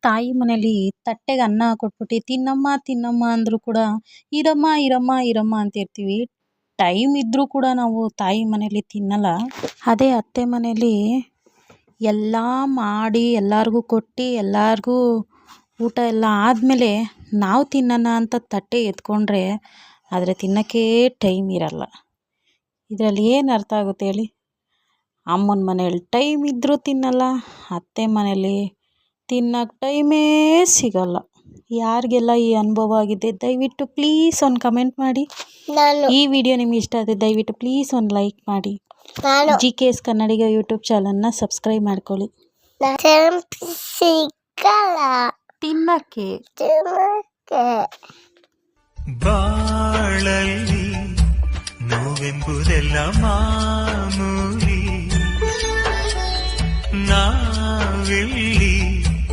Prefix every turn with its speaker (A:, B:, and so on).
A: ತಾಯಿ ಮನೇಲಿ ತಟ್ಟೆಗೆ ಅನ್ನ ಕೊಟ್ಬಿಟ್ಟು ತಿನ್ನಮ್ಮ ತಿನ್ನಮ್ಮ ಅಂದರೂ ಕೂಡ ಇರಮ್ಮ ಇರಮ್ಮ ಇರಮ್ಮ ಅಂತ ಇರ್ತೀವಿ. ಟೈಮ್ ಇದ್ದರೂ ಕೂಡ ನಾವು ತಾಯಿ ಮನೇಲಿ ತಿನ್ನಲ್ಲ. ಅದೇ ಅತ್ತೆ ಮನೇಲಿ ಎಲ್ಲ ಮಾಡಿ ಎಲ್ಲರಿಗೂ ಕೊಟ್ಟು ಎಲ್ಲರಿಗೂ ಊಟ ಎಲ್ಲ ಆದಮೇಲೆ ನಾವು ತಿನ್ನೋಣ ಅಂತ ತಟ್ಟೆ ಎತ್ಕೊಂಡ್ರೆ ಆದರೆ ತಿನ್ನೋಕ್ಕೆ ಟೈಮ್ ಇರಲ್ಲ. ಇದರಲ್ಲಿ ಏನು ಅರ್ಥ ಆಗುತ್ತೆ ಹೇಳಿ? ಅಮ್ಮನ ಮನೇಲಿ ಟೈಮ್ ಇದ್ದರೂ ತಿನ್ನಲ್ಲ, ಅತ್ತೆ ಮನೇಲಿ ತಿನ್ನೋಕ್ಕೆ ಟೈಮೇ ಸಿಗಲ್ಲ. ಯಾರಿಗೆಲ್ಲ ಈ ಅನುಭವ ಆಗಿದೆ ದಯವಿಟ್ಟು ಪ್ಲೀಸ್ ಒಂದು ಕಮೆಂಟ್ ಮಾಡಿ. ಈ ವಿಡಿಯೋ ನಿಮ್ಗೆ ಇಷ್ಟ ಆದರೆ ದಯವಿಟ್ಟು ಪ್ಲೀಸ್ ಒಂದು ಲೈಕ್ ಮಾಡಿ. GKS ಕನ್ನಡಿಗ ಯೂಟ್ಯೂಬ್ ಚಾನಲ್ನ ಸಬ್ಸ್ಕ್ರೈಬ್ ಮಾಡ್ಕೊಳ್ಳಿ. ತಿನ್ನಕ್ಕೆ
B: ಬಾಳಲ್ಲಿ ನೋವೆಂಬುದೆಲ್ಲ ಮಾಮೂಲಿ, ನಾವೆಲ್ಲಿ